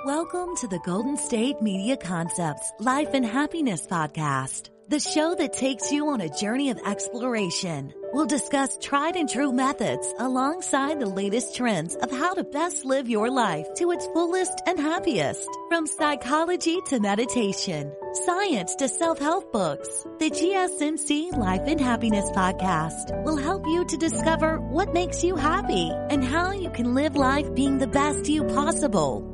Welcome to the Golden State Media Concepts Life and Happiness Podcast, the show that takes you on a journey of exploration. We'll discuss tried and true methods alongside the latest trends of how to best live your life to its fullest and happiest. From psychology to meditation, science to self-help books, the GSMC Life and Happiness Podcast will help you to discover what makes you happy and how you can live life being the best you possible.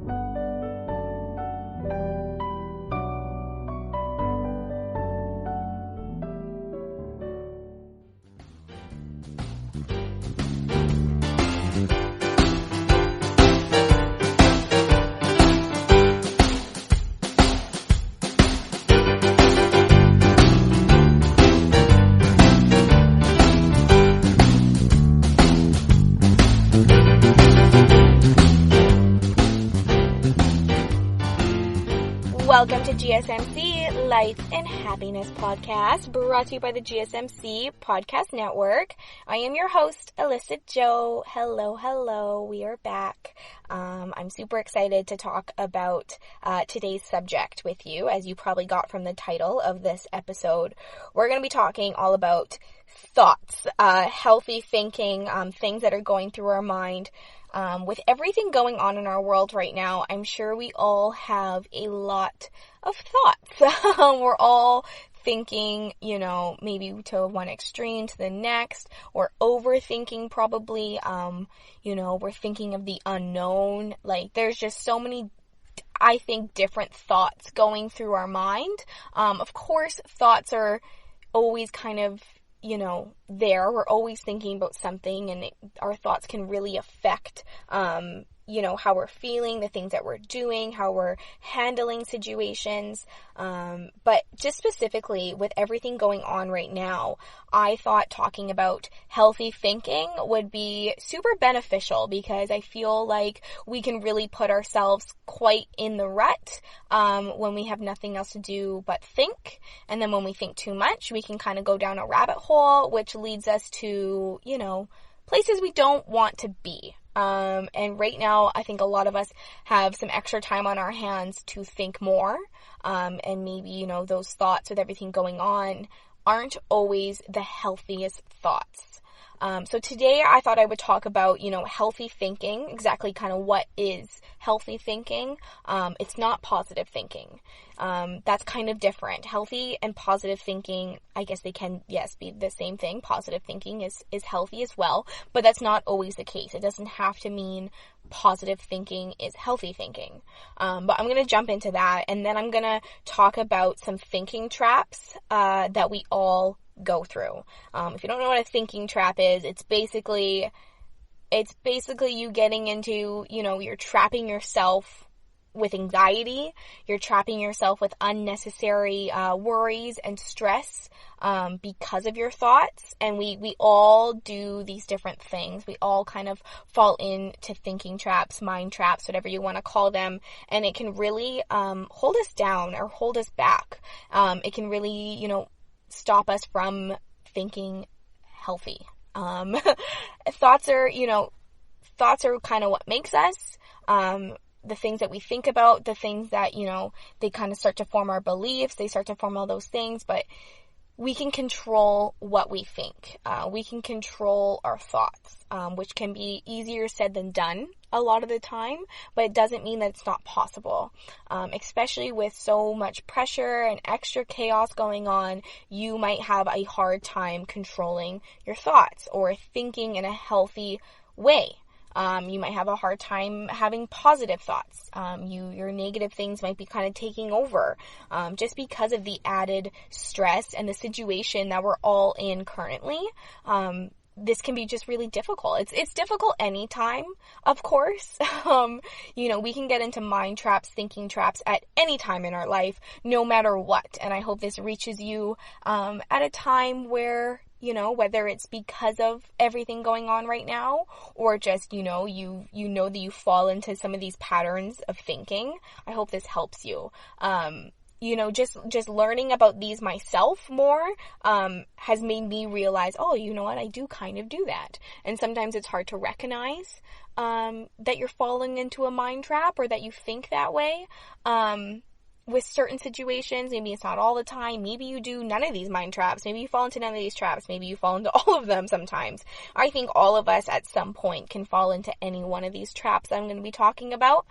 Welcome to GSMC Life and Happiness Podcast, brought to you by the GSMC Podcast Network. I am your host, Alyssa Jo. Hello, we are back. I'm super excited to talk about today's subject with you, as you probably got from the title of this episode. We're going to be talking all about thoughts, healthy thinking, things that are going through our mind. With everything going on in our world right now, I'm sure we all have a lot of thoughts. We're all thinking, maybe to one extreme to the next, or overthinking probably. We're thinking of the unknown. Like, there's just so many, I think, different thoughts going through our mind. Of course, thoughts are always kind of there. We're always thinking about something, and our thoughts can really affect, how we're feeling, the things that we're doing, how we're handling situations. But just specifically with everything going on right now, I thought talking about healthy thinking would be super beneficial, because I feel like we can really put ourselves quite in the rut when we have nothing else to do but think. And then when we think too much, we can kind of go down a rabbit hole, which leads us to, places we don't want to be. And right now, I think a lot of us have some extra time on our hands to think more. And maybe, those thoughts with everything going on aren't always the healthiest thoughts. So today I thought I would talk about, healthy thinking, exactly kind of what is healthy thinking. It's not positive thinking. That's kind of different. Healthy and positive thinking, I guess they can, yes, be the same thing. Positive thinking is healthy as well, but that's not always the case. It doesn't have to mean positive thinking is healthy thinking. But I'm going to jump into that, and then I'm going to talk about some thinking traps that we all go through. If you don't know what a thinking trap is, it's basically you getting into, you're trapping yourself with anxiety, you're trapping yourself with unnecessary worries and stress because of your thoughts. And we all do these different things. We all kind of fall into thinking traps, mind traps, whatever you want to call them. And it can really hold us down or hold us back. It can really, stop us from thinking healthy. Thoughts are kind of what makes us. The things that we think about, the things that, they kind of start to form our beliefs, they start to form all those things, but we can control what we think. We can control our thoughts, which can be easier said than done a lot of the time, but it doesn't mean that it's not possible. Especially with so much pressure and extra chaos going on, you might have a hard time controlling your thoughts or thinking in a healthy way. You might have a hard time having positive thoughts. Your negative things might be kind of taking over, just because of the added stress and the situation that we're all in currently. This can be just really difficult. It's difficult anytime, of course. We can get into mind traps, thinking traps at any time in our life, no matter what. And I hope this reaches you, at a time where, whether it's because of everything going on right now, or just, you know that you fall into some of these patterns of thinking. I hope this helps you. just learning about these myself more, has made me realize, oh, you know what, I do kind of do that. And sometimes it's hard to recognize, that you're falling into a mind trap or that you think that way. With certain situations, maybe it's not all the time. Maybe you do none of these mind traps. Maybe you fall into none of these traps. Maybe you fall into all of them sometimes. I think all of us at some point can fall into any one of these traps that I'm going to be talking about.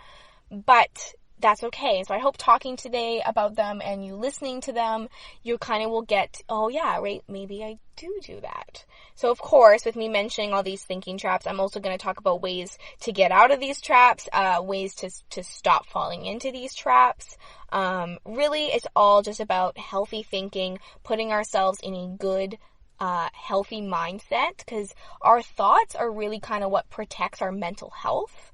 But that's okay. So I hope talking today about them and you listening to them, you kind of will get, oh yeah, right, maybe I do that. So of course, with me mentioning all these thinking traps, I'm also going to talk about ways to get out of these traps, ways to stop falling into these traps. Really, it's all just about healthy thinking, putting ourselves in a good, healthy mindset, because our thoughts are really kind of what protects our mental health.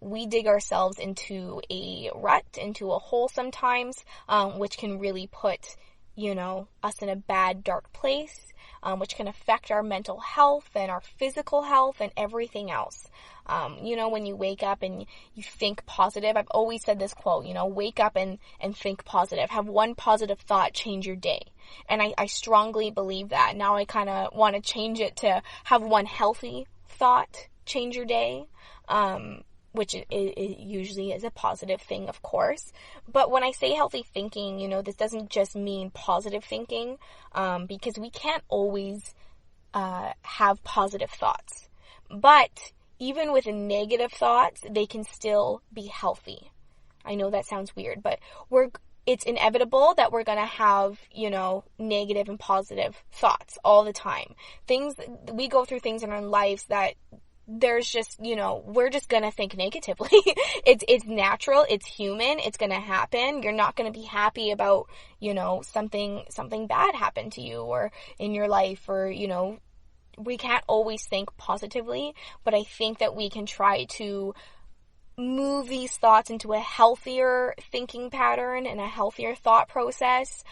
We dig ourselves into a rut, into a hole sometimes, which can really put, us in a bad, dark place, which can affect our mental health and our physical health and everything else. When you wake up and you think positive, I've always said this quote, wake up and think positive. Have one positive thought change your day. And I strongly believe that. Now I kind of want to change it to have one healthy thought change your day, which it usually is a positive thing, of course. But when I say healthy thinking, this doesn't just mean positive thinking, because we can't always have positive thoughts. But even with negative thoughts, they can still be healthy. I know that sounds weird, but it's inevitable that we're going to have, negative and positive thoughts all the time. We go through things in our lives that there's just, we're just going to think negatively. It's natural. It's human. It's going to happen. You're not going to be happy about, something bad happened to you or in your life, or, we can't always think positively, but I think that we can try to move these thoughts into a healthier thinking pattern and a healthier thought process,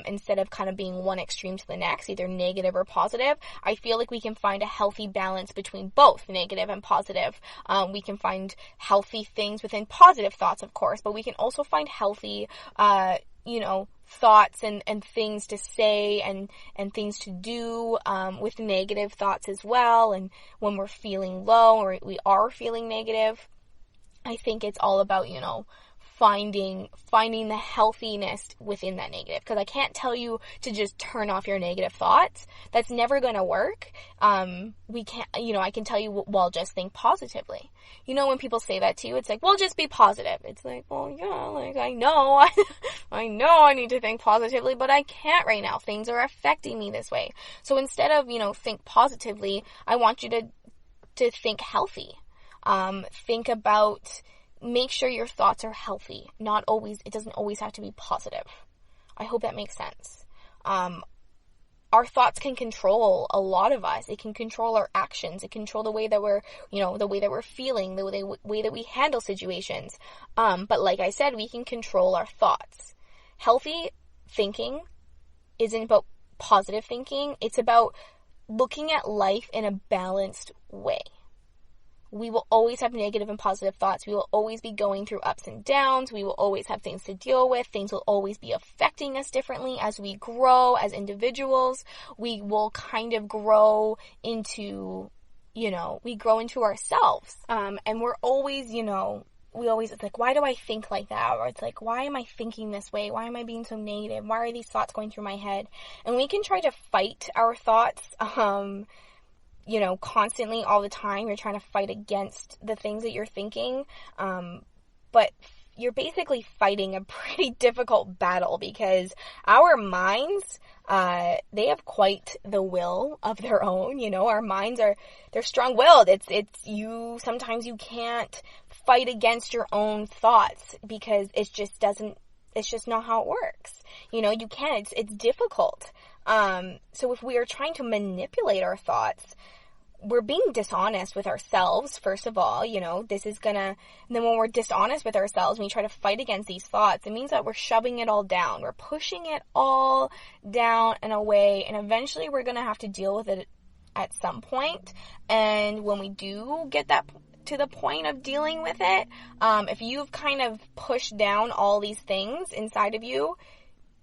instead of kind of being one extreme to the next, either negative or positive. I feel like we can find a healthy balance between both negative and positive. We can find healthy things within positive thoughts, of course, but we can also find healthy, thoughts and things to say and things to do, with negative thoughts as well. And when we're feeling low or we are feeling negative, I think it's all about, finding the healthiness within that negative. Because I can't tell you to just turn off your negative thoughts. That's never going to work. We can't, I can tell you, well, just think positively. When people say that to you, it's like, well, just be positive. It's like, well, yeah, I know, I know I need to think positively, but I can't right now. Things are affecting me this way. So instead of, think positively, I want you to think healthy. Think about, make sure your thoughts are healthy. It doesn't always have to be positive. I hope that makes sense. Our thoughts can control a lot of us. It can control our actions. It can control the way that we're, the way that we're feeling, the way that we handle situations. But like I said, we can control our thoughts. Healthy thinking isn't about positive thinking. It's about looking at life in a balanced way. We will always have negative and positive thoughts. We will always be going through ups and downs. We will always have things to deal with. Things will always be affecting us differently as we grow as individuals. We will kind of grow into, we grow into ourselves. And we're always, it's like, why do I think like that? Or it's like, why am I thinking this way? Why am I being so negative? Why are these thoughts going through my head? And we can try to fight our thoughts, constantly all the time. You're trying to fight against the things that you're thinking. But you're basically fighting a pretty difficult battle because our minds, they have quite the will of their own. Our minds they're strong-willed. Sometimes you can't fight against your own thoughts because it's just not how it works. You can't, it's difficult. So if we are trying to manipulate our thoughts, we're being dishonest with ourselves, first of all, and then when we're dishonest with ourselves and we try to fight against these thoughts, it means that we're shoving it all down. We're pushing it all down and away, and eventually we're going to have to deal with it at some point. And when we do get to the point of dealing with it, if you've kind of pushed down all these things inside of you,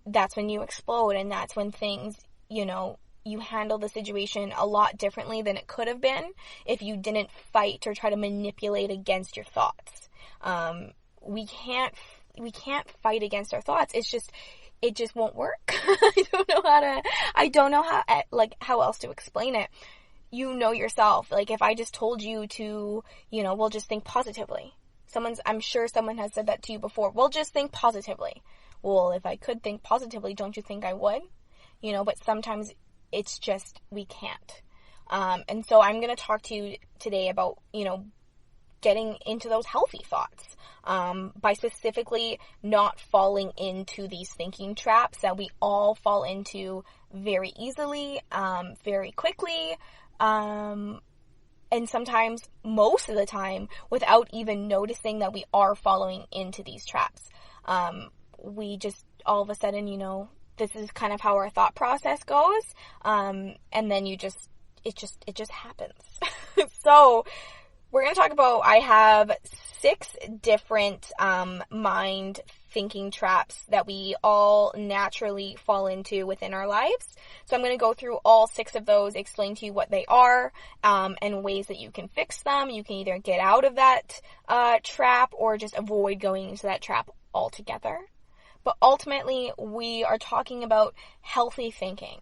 that's when you explode, and that's when things, you handle the situation a lot differently than it could have been if you didn't fight or try to manipulate against your thoughts. We can't fight against our thoughts. It just won't work. I don't know how else to explain it. You know yourself. Like, if I just told you to, well, just think positively. I'm sure someone has said that to you before. Well, just think positively. Well, if I could think positively, don't you think I would? But sometimes it's just, we can't. And so I'm going to talk to you today about, getting into those healthy thoughts, by specifically not falling into these thinking traps that we all fall into very easily, very quickly, and sometimes, most of the time, without even noticing that we are falling into these traps. We just, all of a sudden, this is kind of how our thought process goes, and then it just happens. So, we're going to talk about, I have 6 different mind thinking traps that we all naturally fall into within our lives. So I'm going to go through all 6 of those, explain to you what they are, and ways that you can fix them. You can either get out of that trap or just avoid going into that trap altogether. But ultimately, we are talking about healthy thinking.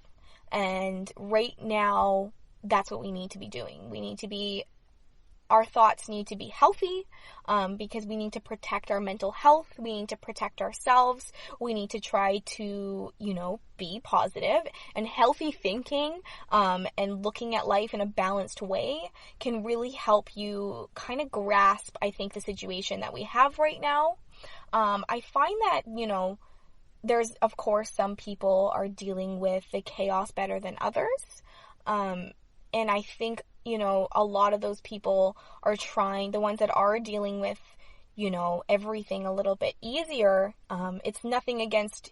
And right now, that's what we need to be doing. Our thoughts need to be healthy, because we need to protect our mental health. We need to protect ourselves. We need to try to, be positive. And healthy thinking, and looking at life in a balanced way can really help you kind of grasp, I think, the situation that we have right now. I find that, there's, of course, some people are dealing with the chaos better than others. And I think, a lot of those people are trying, the ones that are dealing with, everything a little bit easier. It's nothing against,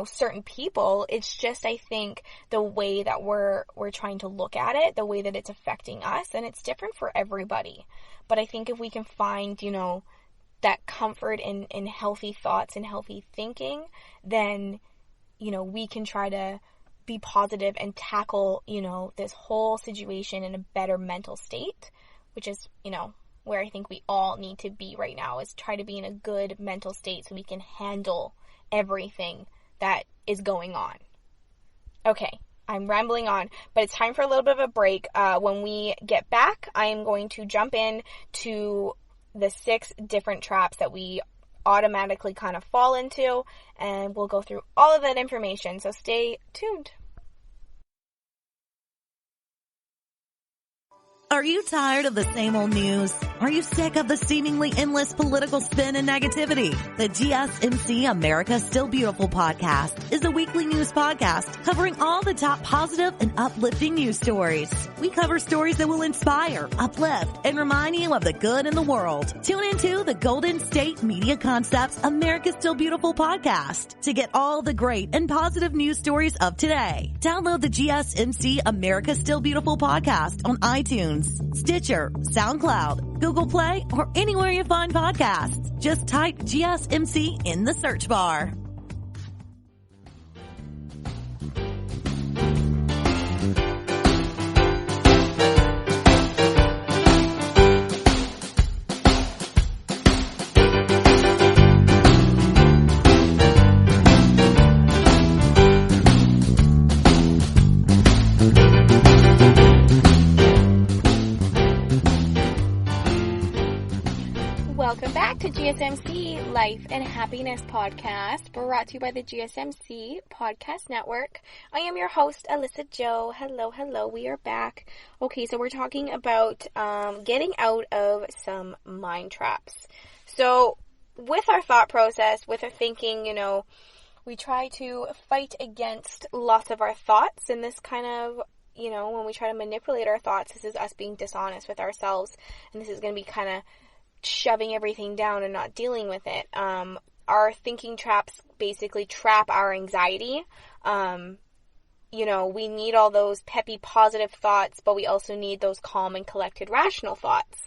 certain people. It's just, I think, the way that we're trying to look at it, the way that it's affecting us, and it's different for everybody. But I think if we can find, that comfort in healthy thoughts and healthy thinking, then, we can try to be positive and tackle, this whole situation in a better mental state, which is, where I think we all need to be right now, is try to be in a good mental state so we can handle everything that is going on. Okay, I'm rambling on, but it's time for a little bit of a break. When we get back, I am going to jump in to the 6 different traps that we automatically kind of fall into, and we'll go through all of that information, so stay tuned. Are you tired of the same old news? Are you sick of the seemingly endless political spin and negativity? The GSMC America's Still Beautiful podcast is a weekly news podcast covering all the top positive and uplifting news stories. We cover stories that will inspire, uplift, and remind you of the good in the world. Tune into the Golden State Media Concepts America's Still Beautiful podcast to get all the great and positive news stories of today. Download the GSMC America's Still Beautiful podcast on iTunes, Stitcher, SoundCloud, Google Play, or anywhere you find podcasts. Just type GSMC in the search bar. Welcome back to GSMC Life and Happiness Podcast, brought to you by the GSMC Podcast Network. I am your host, Alyssa Jo. Hello, we are back. Okay, so we're talking about getting out of some mind traps. So, with our thought process, with our thinking, we try to fight against lots of our thoughts, and this kind of, when we try to manipulate our thoughts, this is us being dishonest with ourselves, and this is going to be kind of shoving everything down and not dealing with it. Our thinking traps basically trap our anxiety, we need all those peppy, positive thoughts, but we also need those calm and collected, rational thoughts.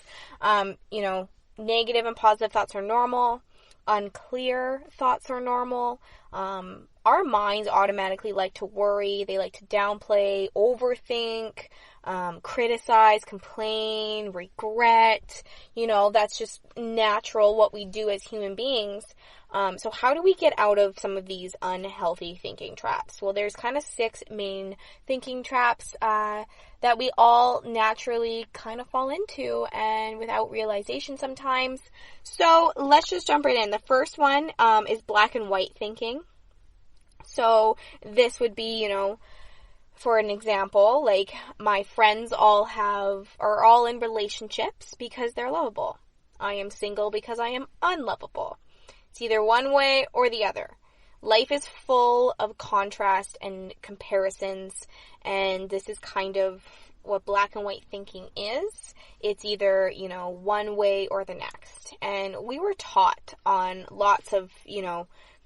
Negative and positive thoughts are normal. Unclear thoughts are normal. Our minds automatically like to worry. They like to downplay, overthink, criticize, complain, regret. That's just natural what we do as human beings. So how do we get out of some of these unhealthy thinking traps? Well, there's kind of 6 main thinking traps that we all naturally kind of fall into, and without realization sometimes. So let's just jump right in. The first one is black and white thinking. So this would be, for an example, like my friends are all in relationships because they're lovable. I am single because I am unlovable. It's either one way or the other. Life is full of contrast and comparisons, and this is kind of what black and white thinking is. It's either, one way or the next. And we were taught on lots of,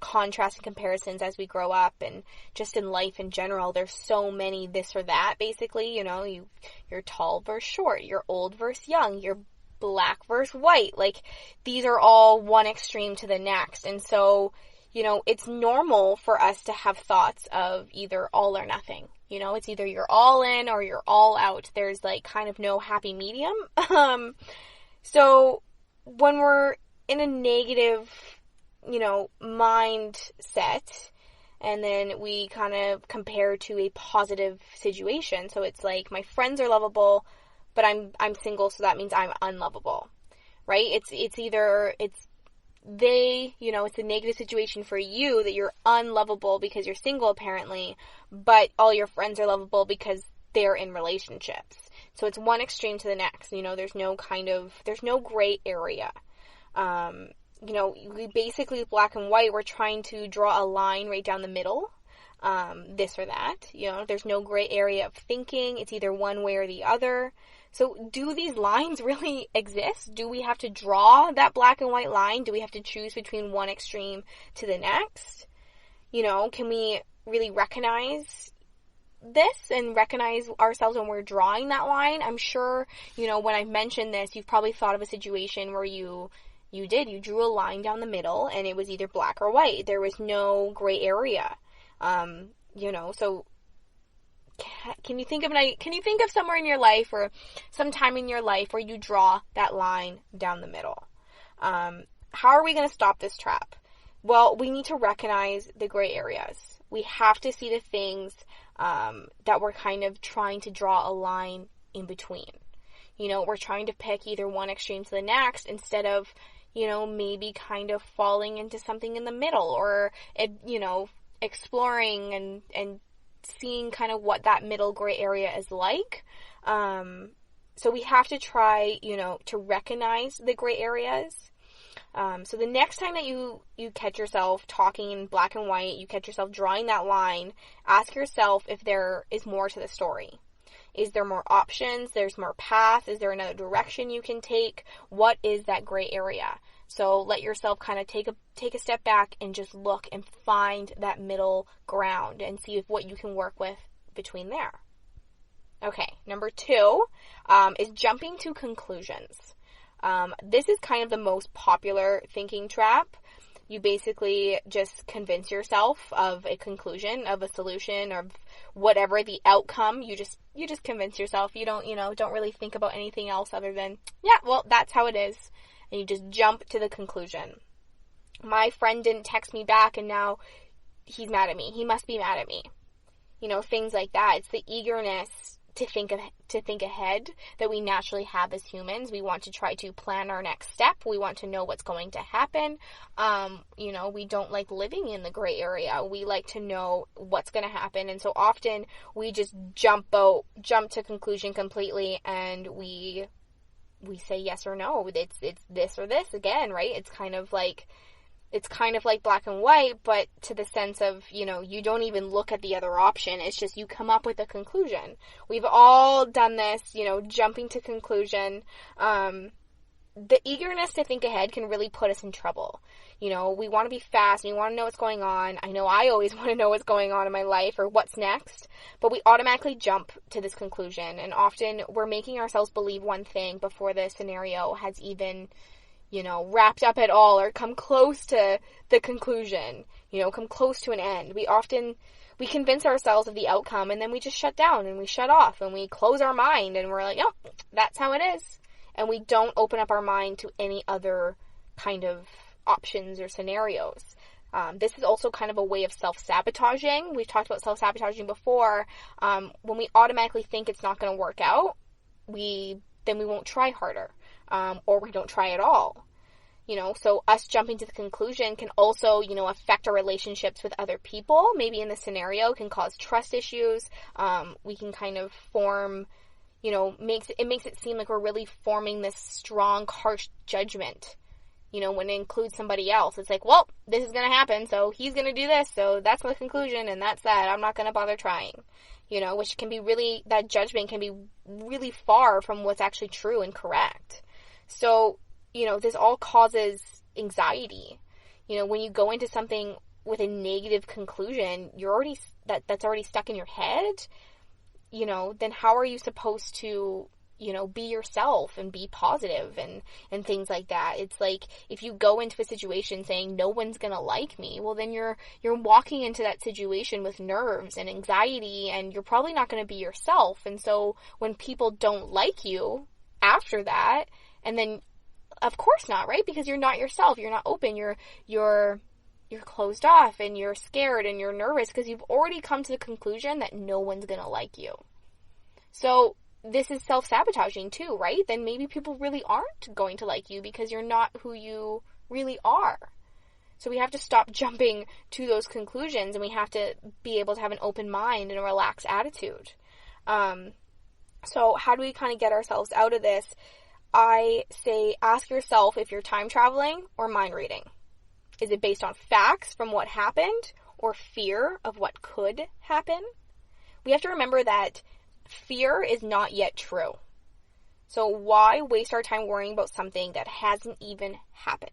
contrast and comparisons as we grow up, and just in life in general, there's so many this or that, basically. You're tall versus short, you're old versus young, you're black versus white. Like, these are all one extreme to the next. And so, it's normal for us to have thoughts of either all or nothing. It's either you're all in or you're all out. There's like kind of no happy medium. So when we're in a negative, mindset, and then we kind of compare to a positive situation. So it's like, my friends are lovable, but I'm single, so that means I'm unlovable, right? It's a negative situation for you that you're unlovable because you're single apparently, but all your friends are lovable because they're in relationships. So it's one extreme to the next. There's no gray area. We basically, black and white, we're trying to draw a line right down the middle, this or that. There's no gray area of thinking. It's either one way or the other. So do these lines really exist? Do we have to draw that black and white line? Do we have to choose between one extreme to the next? Can we really recognize this and recognize ourselves when we're drawing that line? I'm sure, when I mentioned this, you've probably thought of a situation where you drew a line down the middle and it was either black or white. There was no gray area. So can you think of somewhere in your life or some time in your life where you draw that line down the middle? How are we going to stop this trap? Well, we need to recognize the gray areas. We have to see the things that we're kind of trying to draw a line in between. We're trying to pick either one extreme to the next instead of, maybe kind of falling into something in the middle, or, exploring and seeing kind of what that middle gray area is like. So we have to try, to recognize the gray areas. So the next time that you catch yourself talking in black and white, you catch yourself drawing that line, ask yourself if there is more to the story. Is there more options? There's more paths? Is there another direction you can take? What is that gray area? So let yourself kind of take a step back and just look and find that middle ground and see what you can work with between there. Okay, number 2 is jumping to conclusions. This is kind of the most popular thinking trap. You basically just convince yourself of a conclusion, of a solution, or whatever the outcome. You just convince yourself. You don't really think about anything else other than, that's how it is. And you just jump to the conclusion. My friend didn't text me back and now he's mad at me. He must be mad at me. Things like that. It's the eagerness to think ahead that we naturally have as humans. We want to try to plan our next step. We want to know what's going to happen. We don't like living in the gray area. We like to know what's going to happen. And so often we just jump to conclusion completely, and we say yes or no. It's this or this again, right? It's kind of like black and white, but to the sense of, you don't even look at the other option. It's just you come up with a conclusion. We've all done this, jumping to conclusion. the eagerness to think ahead can really put us in trouble. You know, we want to be fast and we want to know what's going on. I know I always want to know what's going on in my life or what's next, but we automatically jump to this conclusion, and often we're making ourselves believe one thing before the scenario has even, you know, wrapped up at all or come close to the conclusion, you know, come close to an end. We convince ourselves of the outcome, and then we just shut down and we shut off and we close our mind and we're like, oh, that's how it is. And we don't open up our mind to any other kind of options or scenarios. This is also kind of a way of self-sabotaging. We've talked about self-sabotaging before. When we automatically think it's not going to work out, then we won't try harder, or we don't try at all. You know, so us jumping to the conclusion can also, you know, affect our relationships with other people. Maybe in the scenario can cause trust issues. We can kind of form, you know, makes it seem like we're really forming this strong, harsh judgment. You know, when it includes somebody else, it's like, well, this is going to happen, so he's going to do this, so that's the conclusion, and that's that. I'm not going to bother trying. You know, which can be really, that judgment can be really far from what's actually true and correct. So, you know, this all causes anxiety. You know, when you go into something with a negative conclusion, that's already stuck in your head, you know, then how are you supposed to, you know, be yourself and be positive and things like that? It's like, if you go into a situation saying no one's gonna like me, well, then you're walking into that situation with nerves and anxiety, and you're probably not gonna be yourself. And so when people don't like you after that, and then of course not, right? Because you're not yourself, you're not open, you're closed off, and you're scared and you're nervous because you've already come to the conclusion that no one's gonna like you. So this is self-sabotaging too, right? Then maybe people really aren't going to like you because you're not who you really are. So we have to stop jumping to those conclusions, and we have to be able to have an open mind and a relaxed attitude. So how do we kind of get ourselves out of this? I say, ask yourself if you're time traveling or mind reading. Is it based on facts from what happened or fear of what could happen? We have to remember that fear is not yet true. So why waste our time worrying about something that hasn't even happened?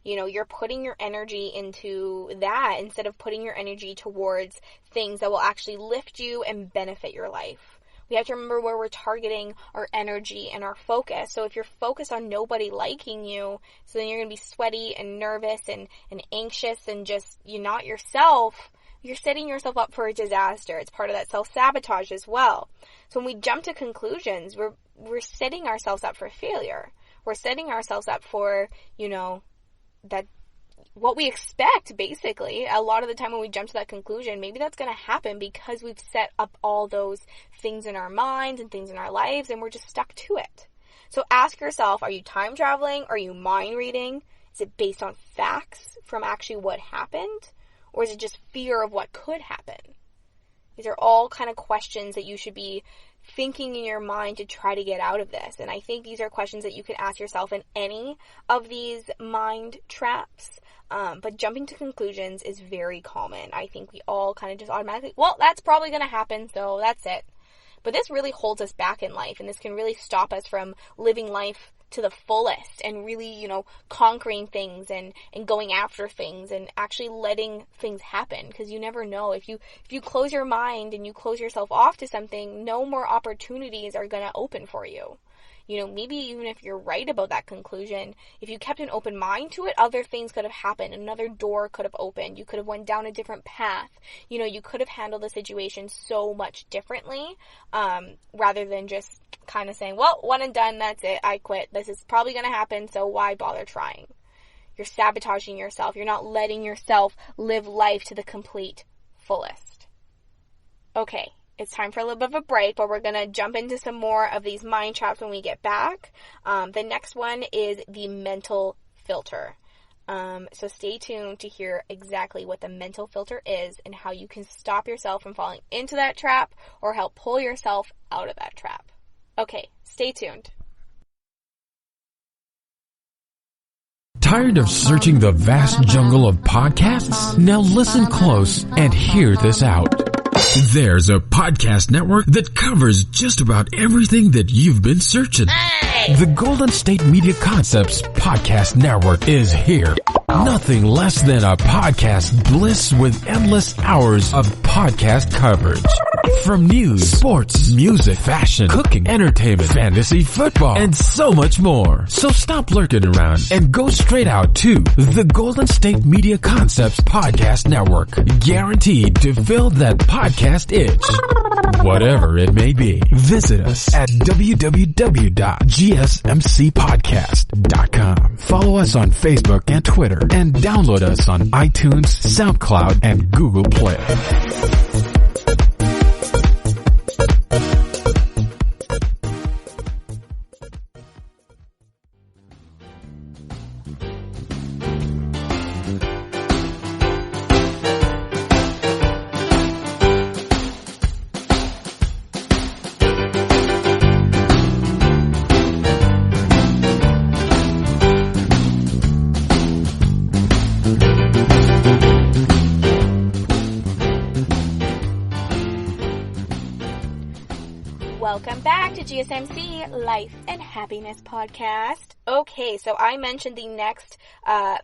You know, you're putting your energy into that instead of putting your energy towards things that will actually lift you and benefit your life. We have to remember where we're targeting our energy and our focus. So if you're focused on nobody liking you, so then you're going to be sweaty and nervous and anxious and just, you're not yourself, you're setting yourself up for a disaster. It's part of that self-sabotage as well. So when we jump to conclusions, we're setting ourselves up for failure. We're setting ourselves up for, you know, that what we expect, basically. A lot of the time when we jump to that conclusion, maybe that's going to happen because we've set up all those things in our minds and things in our lives, and we're just stuck to it. So ask yourself, are you time traveling? Are you mind reading? Is it based on facts from actually what happened? Or is it just fear of what could happen? These are all kind of questions that you should be thinking in your mind to try to get out of this. And I think these are questions that you can ask yourself in any of these mind traps. But jumping to conclusions is very common. I think we all kind of just automatically, well, that's probably going to happen, so that's it. But this really holds us back in life, and this can really stop us from living life to the fullest and really, you know, conquering things and going after things and actually letting things happen, because you never know. If you close your mind and you close yourself off to something, no more opportunities are going to open for you. You know, maybe even if you're right about that conclusion, if you kept an open mind to it, other things could have happened. Another door could have opened. You could have went down a different path. You know, you could have handled the situation so much differently, rather than just kind of saying, well, one and done, that's it, I quit. This is probably going to happen, so why bother trying? You're sabotaging yourself. You're not letting yourself live life to the complete fullest. Okay. It's time for a little bit of a break, but we're going to jump into some more of these mind traps when we get back. The next one is the mental filter. So stay tuned to hear exactly what the mental filter is and how you can stop yourself from falling into that trap or help pull yourself out of that trap. Okay, stay tuned. Tired of searching the vast jungle of podcasts? Now listen close and hear this out. There's a podcast network that covers just about everything that you've been searching. Hey! The Golden State Media Concepts Podcast Network is here. Nothing less than a podcast bliss with endless hours of podcast coverage. From news, sports, music, fashion, cooking, entertainment, fantasy, football, and so much more. So stop lurking around and go straight out to the Golden State Media Concepts Podcast Network. Guaranteed to fill that podcast itch. Whatever it may be. Visit us at www.gsmcpodcast.com. Follow us on Facebook and Twitter, and download us on iTunes, SoundCloud, and Google Play. Welcome back to GSMC Life and Happiness Podcast. Okay, so I mentioned the next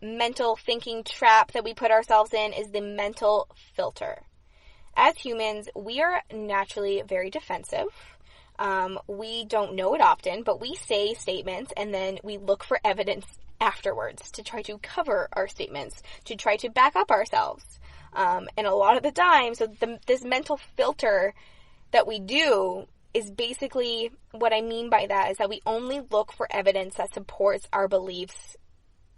mental thinking trap that we put ourselves in is the mental filter. As humans, we are naturally very defensive. We don't know it often, but we say statements and then we look for evidence afterwards to try to cover our statements, to try to back up ourselves. And a lot of the time, so this mental filter that we do is basically, what I mean by that is that we only look for evidence that supports our beliefs,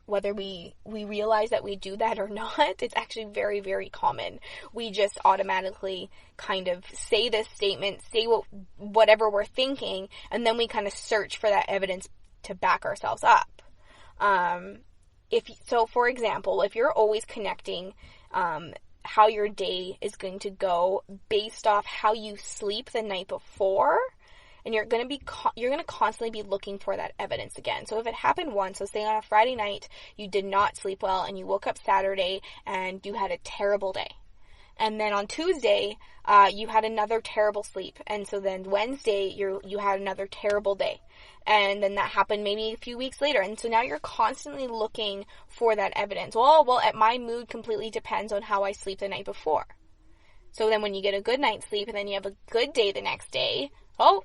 whether we realize that we do that or not. It's actually very, very common. We just automatically kind of say this statement, say whatever we're thinking, and then we kind of search for that evidence to back ourselves up. So for example, if you're always connecting how your day is going to go based off how you sleep the night before, and you're going to constantly be looking for that evidence again. So if it happened once, so say on a Friday night you did not sleep well and you woke up Saturday and you had a terrible day, and then on Tuesday you had another terrible sleep, and so then Wednesday you had another terrible day, and then that happened maybe a few weeks later, and so now you're constantly looking for that evidence. Well, my mood completely depends on how I sleep the night before. So then when you get a good night's sleep and then you have a good day the next day,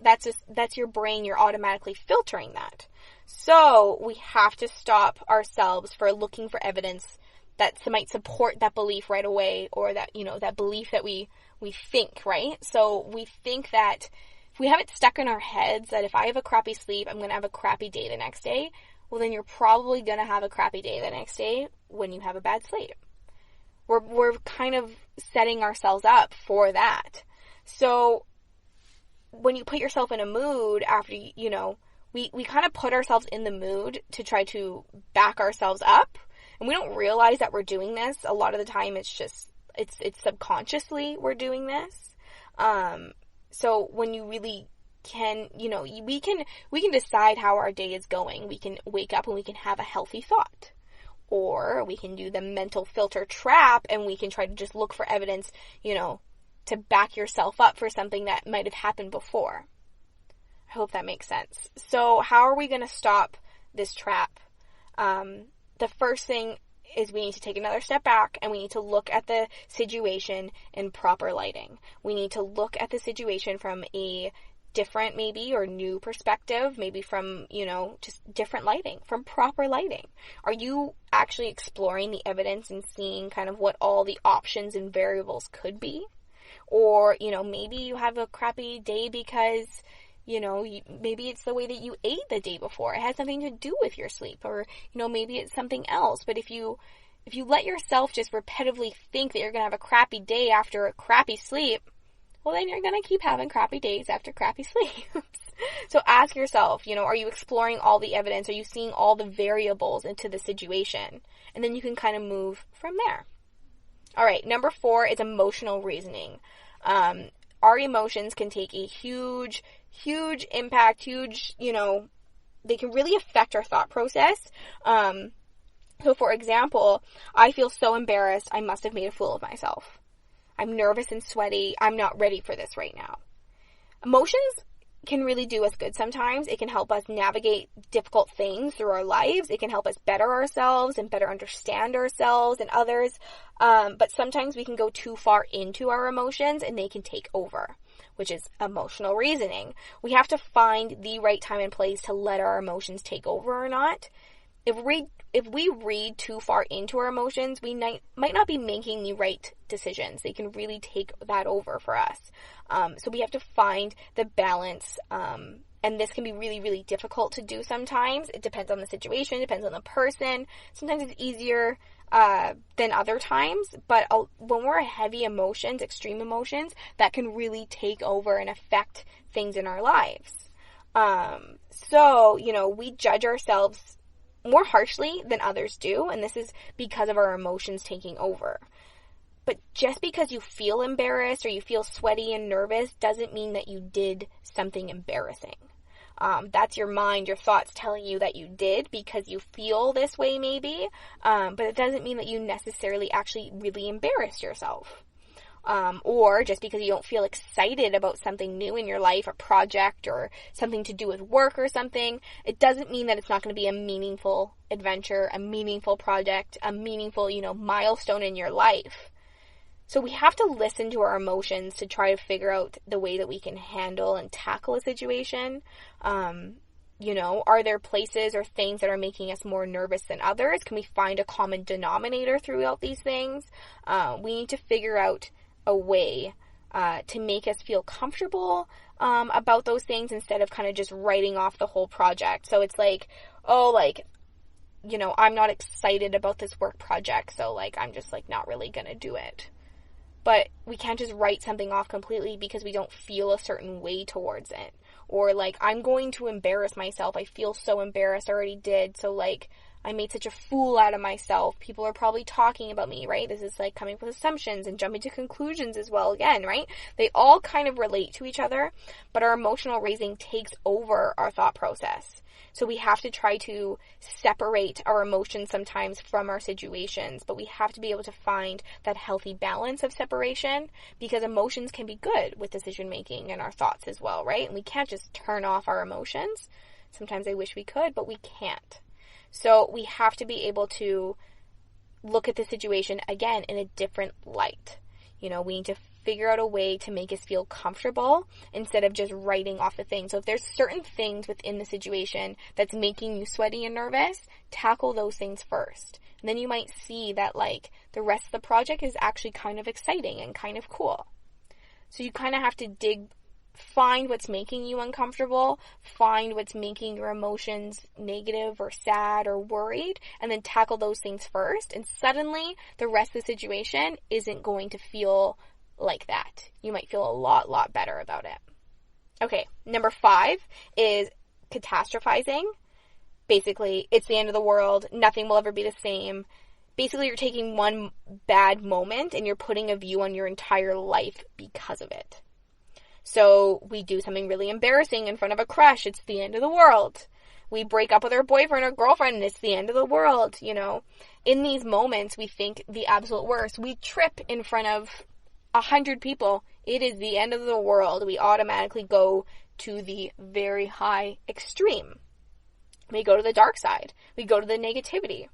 that's your brain. You're automatically filtering that. So we have to stop ourselves for looking for evidence that might support that belief right away, or that, that belief that we think, right? So we think that if we have it stuck in our heads that if I have a crappy sleep, I'm going to have a crappy day the next day, well, then you're probably going to have a crappy day the next day when you have a bad sleep. We're kind of setting ourselves up for that. So when you put yourself in a mood after, we kind of put ourselves in the mood to try to back ourselves up, and we don't realize that we're doing this. A lot of the time it's subconsciously we're doing this. So when you really can, we can decide how our day is going. We can wake up and we can have a healthy thought. Or we can do the mental filter trap and we can try to just look for evidence, to back yourself up for something that might have happened before. I hope that makes sense. So how are we going to stop this trap? The first thing is we need to take another step back and we need to look at the situation in proper lighting. We need to look at the situation from a different maybe or new perspective, maybe from, just different lighting, from proper lighting. Are you actually exploring the evidence and seeing kind of what all the options and variables could be? Or, maybe you have a crappy day because maybe it's the way that you ate the day before. It has something to do with your sleep, or, maybe it's something else. But if you let yourself just repetitively think that you're going to have a crappy day after a crappy sleep, well, then you're going to keep having crappy days after crappy sleeps. So ask yourself, are you exploring all the evidence? Are you seeing all the variables into the situation? And then you can kind of move from there. All right, number 4 is emotional reasoning. Our emotions can take a huge impact, they can really affect our thought process. So for example, I feel so embarrassed, I must have made a fool of myself. I'm nervous and sweaty, I'm not ready for this right now. Emotions can really do us good sometimes. It can help us navigate difficult things through our lives. It can help us better ourselves and better understand ourselves and others. But sometimes we can go too far into our emotions and they can take over, which is emotional reasoning. We have to find the right time and place to let our emotions take over or not. If we read too far into our emotions, we might not be making the right decisions. They can really take that over for us. So we have to find the balance, and this can be really, really difficult to do sometimes. It depends on the situation, depends on the person. Sometimes it's easier than other times, but when we're heavy emotions, extreme emotions, that can really take over and affect things in our lives. So, we judge ourselves more harshly than others do, and this is because of our emotions taking over. But just because you feel embarrassed or you feel sweaty and nervous doesn't mean that you did something embarrassing. That's your mind, your thoughts telling you that you did because you feel this way maybe, but it doesn't mean that you necessarily actually really embarrassed yourself. Or just because you don't feel excited about something new in your life, a project or something to do with work or something, it doesn't mean that it's not going to be a meaningful adventure, a meaningful project, a meaningful, milestone in your life. So we have to listen to our emotions to try to figure out the way that we can handle and tackle a situation. Are there places or things that are making us more nervous than others? Can we find a common denominator throughout these things? We need to figure out a way to make us feel comfortable about those things instead of kind of just writing off the whole project. So it's like, I'm not excited about this work project, so I'm just not really gonna do it. But we can't just write something off completely because we don't feel a certain way towards it. Or I'm going to embarrass myself. I feel so embarrassed. I already did. So I made such a fool out of myself. People are probably talking about me, right? This is coming with assumptions and jumping to conclusions as well again, right? They all kind of relate to each other, but our emotional raising takes over our thought process. So we have to try to separate our emotions sometimes from our situations, but we have to be able to find that healthy balance of separation because emotions can be good with decision making and our thoughts as well, right? And we can't just turn off our emotions. Sometimes I wish we could, but we can't. So we have to be able to look at the situation, again, in a different light. We need to figure out a way to make us feel comfortable instead of just writing off the thing. So if there's certain things within the situation that's making you sweaty and nervous, tackle those things first. And then you might see that the rest of the project is actually kind of exciting and kind of cool. So you kind of have to find what's making you uncomfortable, find what's making your emotions negative or sad or worried, and then tackle those things first. And suddenly, the rest of the situation isn't going to feel like that. You might feel a lot better about it. Okay, number 5 is catastrophizing. Basically, it's the end of the world. Nothing will ever be the same. Basically, you're taking one bad moment and you're putting a view on your entire life because of it. So we do something really embarrassing in front of a crush. It's the end of the world. We break up with our boyfriend or girlfriend and it's the end of the world, In these moments, we think the absolute worst. We trip in front of 100 people. It is the end of the world. We automatically go to the very high extreme. We go to the dark side. We go to the negativity.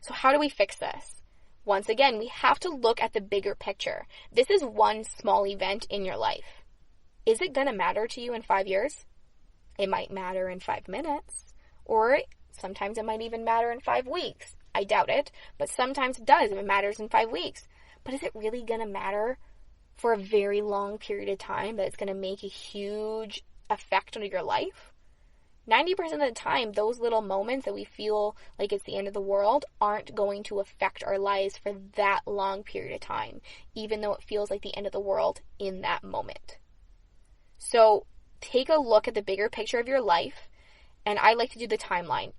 So how do we fix this? Once again, we have to look at the bigger picture. This is one small event in your life. Is it going to matter to you in 5 years? It might matter in 5 minutes. Or sometimes it might even matter in 5 weeks. I doubt it, but sometimes it does if it matters in 5 weeks. But is it really going to matter for a very long period of time that it's going to make a huge effect on your life? 90% of the time, those little moments that we feel like it's the end of the world aren't going to affect our lives for that long period of time, even though it feels like the end of the world in that moment. So take a look at the bigger picture of your life, and I like to do the timeline.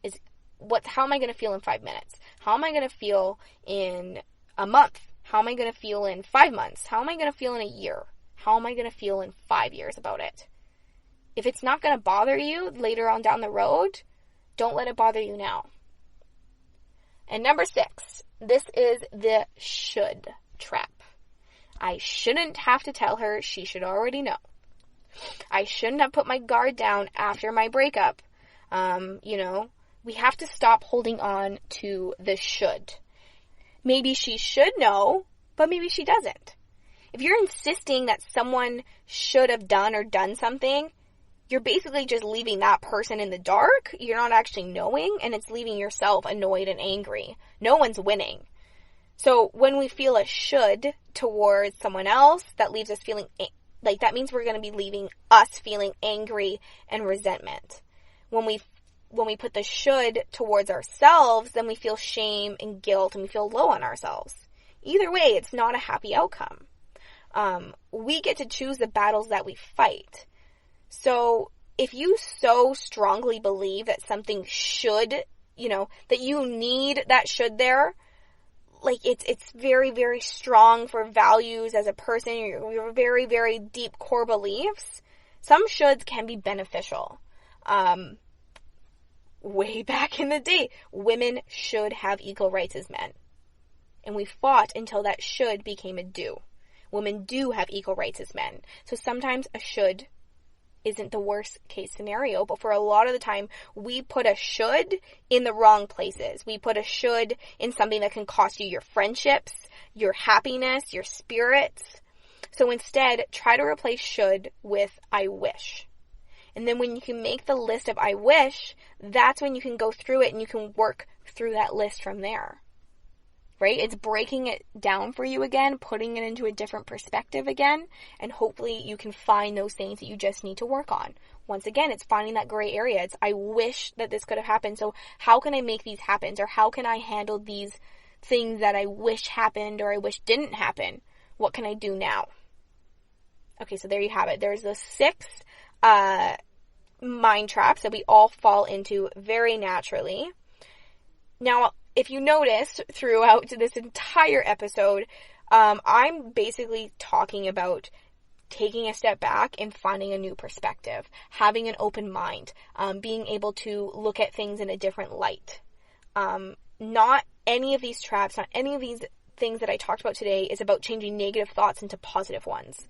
How am I going to feel in 5 minutes? How am I going to feel in a month? How am I going to feel in 5 months? How am I going to feel in a year? How am I going to feel in 5 years about it? If it's not going to bother you later on down the road, don't let it bother you now. And number 6, this is the should trap. I shouldn't have to tell her, she should already know. I shouldn't have put my guard down after my breakup. We have to stop holding on to the should. Maybe she should know, but maybe she doesn't. If you're insisting that someone should have done or done something, you're basically just leaving that person in the dark. You're not actually knowing, and it's leaving yourself annoyed and angry. No one's winning. So when we feel a should towards someone else, that leaves us feeling like that means we're going to be leaving us feeling angry and resentment. When we put the should towards ourselves, then we feel shame and guilt and we feel low on ourselves. Either way, it's not a happy outcome. We get to choose the battles that we fight. So if you so strongly believe that something should, that you need that should there, like it's very, very strong for values as a person, your very, very deep core beliefs, some shoulds can be beneficial. Way back in the day, women should have equal rights as men. And we fought until that should became a do. Women do have equal rights as men. So sometimes a should isn't the worst case scenario, but for a lot of the time, we put a should in the wrong places. We put a should in something that can cost you your friendships, your happiness, your spirits. So instead, try to replace should with I wish. And then when you can make the list of I wish, that's when you can go through it and you can work through that list from there. Right? It's breaking it down for you again, putting it into a different perspective again, and hopefully you can find those things that you just need to work on. Once again, it's finding that gray area. It's I wish that this could have happened, so how can I make these happen? Or how can I handle these things that I wish happened or I wish didn't happen? What can I do now? Okay, so there you have it. There's the 6 mind traps that we all fall into very naturally. Now, if you noticed throughout this entire episode, I'm basically talking about taking a step back and finding a new perspective, having an open mind, being able to look at things in a different light. Not any of these traps, not any of these things that I talked about today is about changing negative thoughts into positive ones.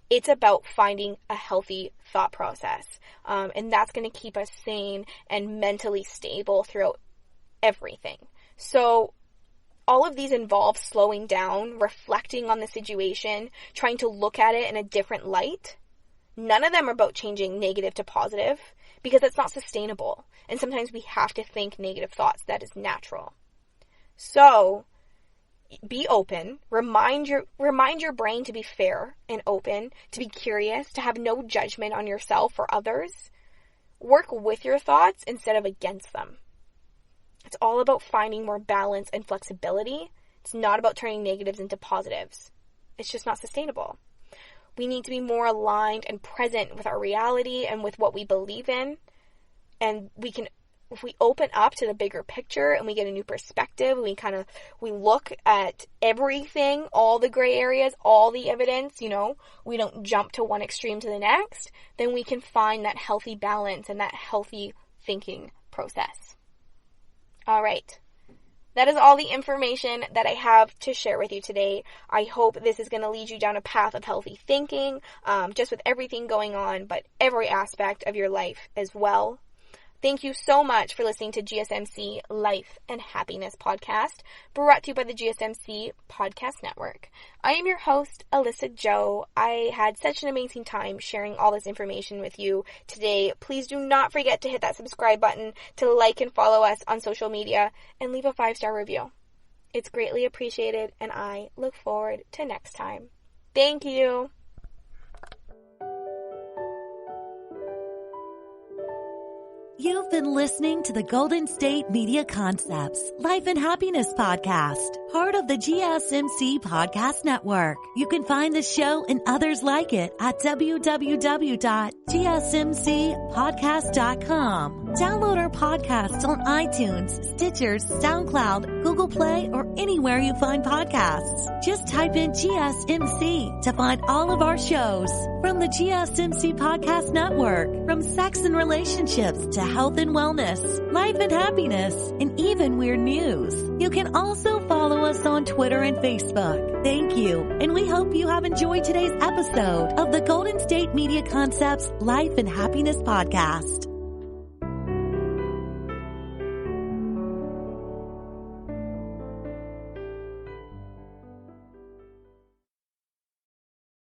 It's about finding a healthy thought process. And that's going to keep us sane and mentally stable throughout everything. So all of these involve slowing down, reflecting on the situation, trying to look at it in a different light. None of them are about changing negative to positive because that's not sustainable. And sometimes we have to think negative thoughts. That is natural. So be open. Remind your brain to be fair and open, to be curious, to have no judgment on yourself or others. Work with your thoughts instead of against them. It's all about finding more balance and flexibility. It's not about turning negatives into positives. It's just not sustainable. We need to be more aligned and present with our reality and with what we believe in. And if we open up to the bigger picture and we get a new perspective, we look at everything, all the gray areas, all the evidence, we don't jump to one extreme to the next, then we can find that healthy balance and that healthy thinking process. All right. That is all the information that I have to share with you today. I hope this is going to lead you down a path of healthy thinking, just with everything going on, but every aspect of your life as well. Thank you so much for listening to GSMC Life and Happiness Podcast, brought to you by the GSMC Podcast Network. I am your host, Alyssa Jo. I had such an amazing time sharing all this information with you today. Please do not forget to hit that subscribe button, to like and follow us on social media, and leave a 5-star review. It's greatly appreciated, and I look forward to next time. Thank you. You've been listening to the Golden State Media Concepts Life and Happiness Podcast, part of the GSMC Podcast Network. You can find the show and others like it at www.gsmcpodcast.com. Download our podcasts on iTunes, Stitcher, SoundCloud, Google Play, or anywhere you find podcasts. Just type in GSMC to find all of our shows. From the GSMC Podcast Network, from sex and relationships to health and wellness, life and happiness, and even weird news. You can also follow us on Twitter and Facebook. Thank you, and we hope you have enjoyed today's episode of the Golden State Media Concepts Life and Happiness Podcast.